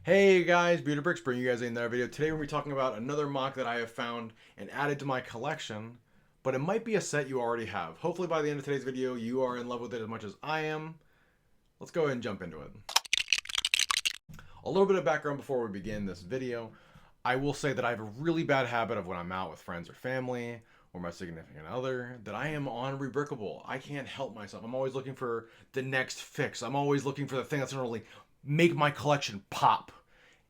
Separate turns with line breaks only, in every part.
Hey guys, Beauty Bricks bringing you guys another video. Today we're going to be talking about another MOC that I have found and added to my collection, but it might be a set you already have. Hopefully by the end of today's video you are in love with it as much as I am. Let's go ahead and jump into it. A little bit of background before we begin this video. I will say that I have a really bad habit of when I'm out with friends or family or my significant other that I am on Rebrickable. I can't help myself. I'm always looking for the next fix. I'm always looking for the thing that's going to really make my collection pop.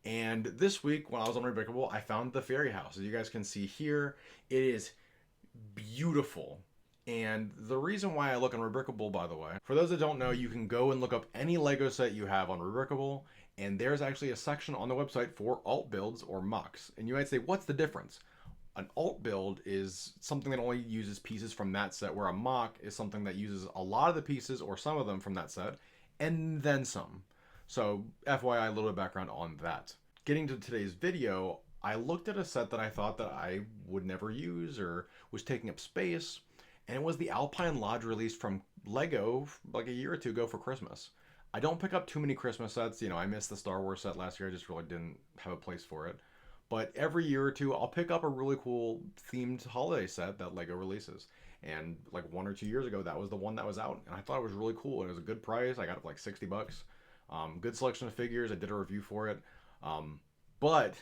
And this week, when I was on Rebrickable, I found the fairy house. As you guys can see here, it is beautiful. And the reason why I look on Rebrickable, by the way, for those that don't know, you can go and look up any Lego set you have on Rebrickable, and there's actually a section on the website for alt builds or MOCs. And you might say, what's the difference? An alt build is something that only uses pieces from that set, where a MOC is something that uses a lot of the pieces or some of them from that set, and then some. So FYI, a little bit of background on that. Getting to today's video, I looked at a set that I thought that I would never use or was taking up space, and it was the Alpine Lodge release from Lego like a year or two ago for Christmas. I don't pick up too many Christmas sets. You know, I missed the Star Wars set last year. I just really didn't have a place for it. But every year or two, I'll pick up a really cool themed holiday set that Lego releases. And like 1 or 2 years ago, that was the one that was out, and I thought it was really cool. It was a good price. I got it for like $60. Good selection of figures. I did a review for it. But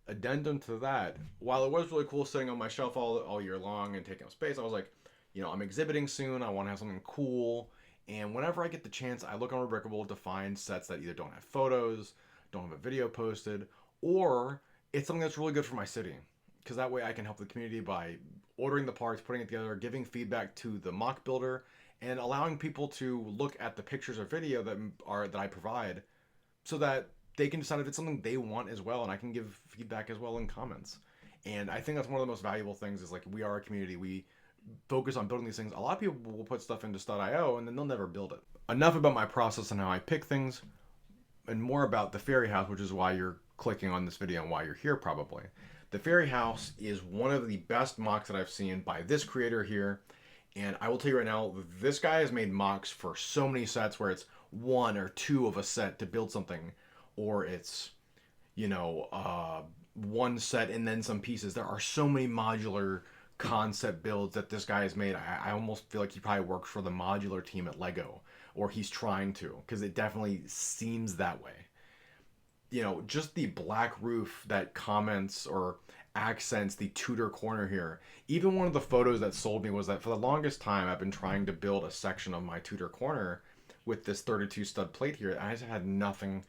addendum to that, while it was really cool sitting on my shelf all year long and taking up space, I was like, you know, I'm exhibiting soon. I want to have something cool. And whenever I get the chance, I look on Rebrickable to find sets that either don't have photos, don't have a video posted, or it's something that's really good for my city. Because that way I can help the community by ordering the parts, putting it together, giving feedback to the MOC builder, and allowing people to look at the pictures or video that I provide so that they can decide if it's something they want as well, and I can give feedback as well in comments. And I think that's one of the most valuable things is like we are a community. We focus on building these things. A lot of people will put stuff into stud.io and then they'll never build it. Enough about my process and how I pick things, and more about the fairy house, which is why you're clicking on this video and why you're here probably. The fairy house is one of the best MOCs that I've seen by this creator here. And I will tell you right now, this guy has made MOCs for so many sets where it's one or two of a set to build something, or it's, you know, one set and then some pieces. There are so many modular concept builds that this guy has made. I almost feel like he probably works for the modular team at Lego, or he's trying to, because it definitely seems that way. You know, just the black roof that comments or accents the Tudor corner here. Even one of the photos that sold me was that for the longest time I've been trying to build a section of my Tudor corner with this 32 stud plate here. I just had nothing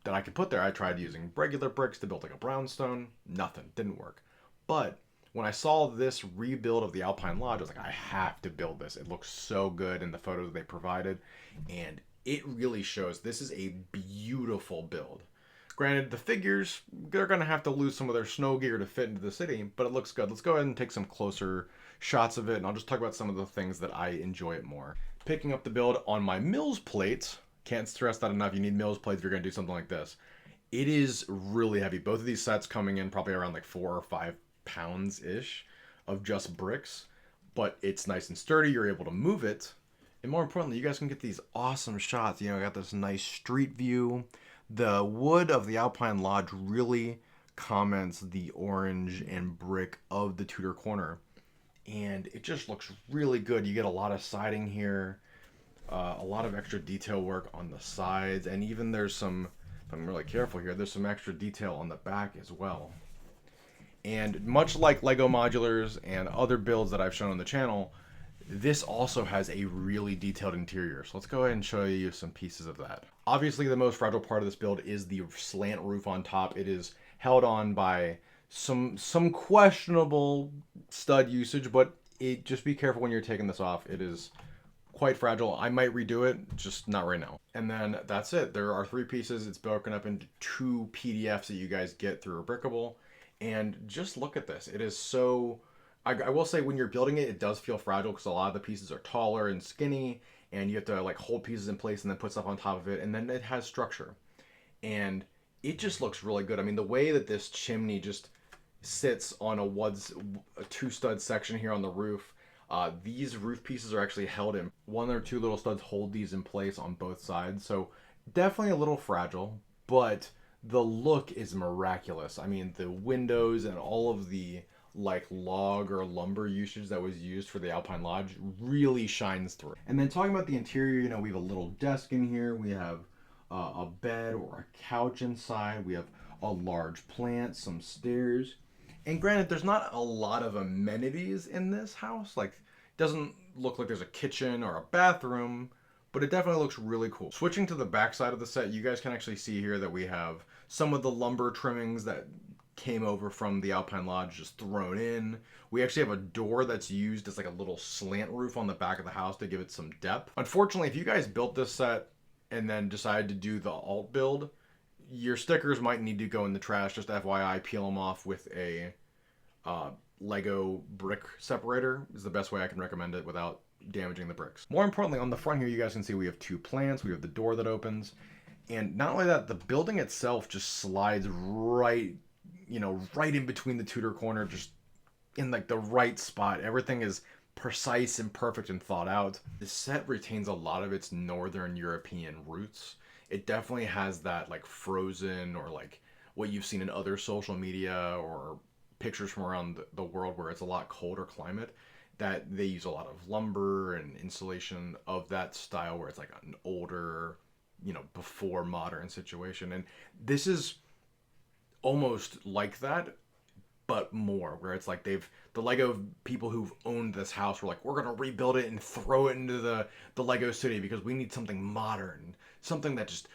that I could put there. I tried using regular bricks to build like a brownstone. Nothing. Didn't work. But when I saw this rebuild of the Alpine Lodge, I was like, I have to build this. It looks so good in the photos they provided. And it really shows. This is a beautiful build. Granted, the figures, they're going to have to lose some of their snow gear to fit into the city, but it looks good. Let's go ahead and take some closer shots of it, and I'll just talk about some of the things that I enjoy it more. Picking up the build on my Mills plates, can't stress that enough. You need Mills plates if you're going to do something like this. It is really heavy. Both of these sets coming in probably around like 4 or 5 pounds-ish of just bricks, but it's nice and sturdy. You're able to move it, and more importantly, you guys can get these awesome shots. You know, I got this nice street view. The wood of the Alpine Lodge really comments the orange and brick of the Tudor corner, and it just looks really good. You get a lot of siding here, a lot of extra detail work on the sides, and even there's some, if I'm really careful here, there's some extra detail on the back as well. And much like Lego modulars and other builds that I've shown on the channel, this also has a really detailed interior. So let's go ahead and show you some pieces of that. Obviously, the most fragile part of this build is the slant roof on top. It is held on by some questionable stud usage, but just be careful when you're taking this off. It is quite fragile. I might redo it, just not right now. And then that's it. There are 3 pieces. It's broken up into 2 PDFs that you guys get through Rebrickable. And just look at this. It is so... I will say when you're building it, it does feel fragile because a lot of the pieces are taller and skinny, and you have to like hold pieces in place and then put stuff on top of it, and then it has structure. And it just looks really good. I mean, the way that this chimney just sits on a 2-stud section here on the roof, these roof pieces are actually held in. 1 or 2 little studs hold these in place on both sides, so definitely a little fragile, but the look is miraculous. I mean, the windows and all of the like log or lumber usage that was used for the Alpine Lodge really shines through. And then talking about the interior, you know, we have a little desk in here. We have a bed or a couch inside. We have a large plant, some stairs. And granted, there's not a lot of amenities in this house. Like, it doesn't look like there's a kitchen or a bathroom, but it definitely looks really cool. Switching to the back side of the set, you guys can actually see here that we have some of the lumber trimmings that came over from the Alpine Lodge just thrown in. We actually have a door that's used as like a little slant roof on the back of the house to give it some depth. Unfortunately, if you guys built this set and then decided to do the alt build, your stickers might need to go in the trash. Just FYI, peel them off with a Lego brick separator is the best way I can recommend it without damaging the bricks. More importantly, on the front here, you guys can see we have two plants. We have the door that opens. And not only that, the building itself just slides right, you know, right in between the Tudor corner, just in like the right spot. Everything is precise and perfect and thought out. The set retains a lot of its Northern European roots. It definitely has that like Frozen or like what you've seen in other social media or pictures from around the world where it's a lot colder climate, that they use a lot of lumber and insulation of that style where it's like an older, you know, before modern situation. And this is almost like that, but more, where it's like the Lego people who've owned this house were like, we're gonna rebuild it and throw it into the Lego city because we need something modern, something that just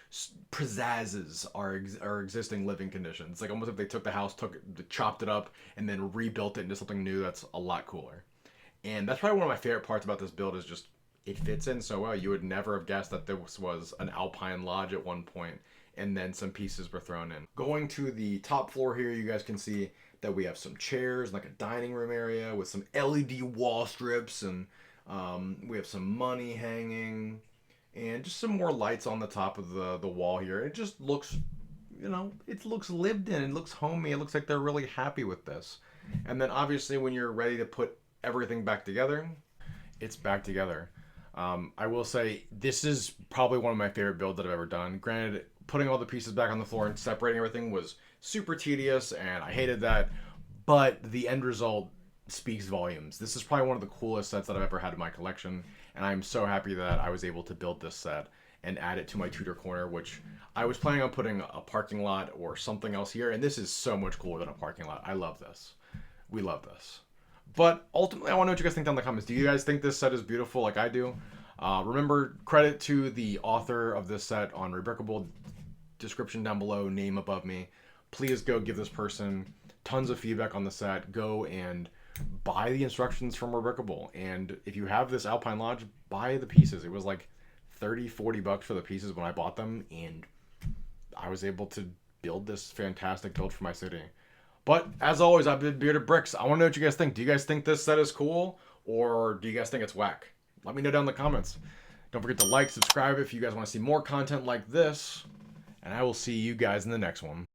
pizzazzes our existing living conditions. It's like almost if they took the house, chopped it up, and then rebuilt it into something new that's a lot cooler. And that's probably one of my favorite parts about this build is just it fits in so well. You would never have guessed that this was an Alpine Lodge at one point, and then some pieces were thrown in. Going to the top floor here, you guys can see that we have some chairs, like a dining room area with some LED wall strips, and we have some money hanging, and just some more lights on the top of the wall here. It just looks, you know, it looks lived in. It looks homey. It looks like they're really happy with this. And then obviously when you're ready to put everything back together, it's back together. I will say this is probably one of my favorite builds that I've ever done. Granted, putting all the pieces back on the floor and separating everything was super tedious, and I hated that, but the end result speaks volumes. This is probably one of the coolest sets that I've ever had in my collection, and I'm so happy that I was able to build this set and add it to my Tudor corner, which I was planning on putting a parking lot or something else here, and this is so much cooler than a parking lot. I love this. We love this. But ultimately, I want to know what you guys think down in the comments. Do you guys think this set is beautiful like I do? Remember, credit to the author of this set on Rebrickable, description down below, name above me. Please go give this person tons of feedback on the set. Go and buy the instructions from Rebrickable. And if you have this Alpine Lodge, buy the pieces. It was like 30, 40 bucks for the pieces when I bought them, and I was able to build this fantastic build for my city. But as always, I've been Bearded Bricks. I want to know what you guys think. Do you guys think this set is cool, or do you guys think it's whack? Let me know down in the comments. Don't forget to like, subscribe if you guys want to see more content like this, and I will see you guys in the next one.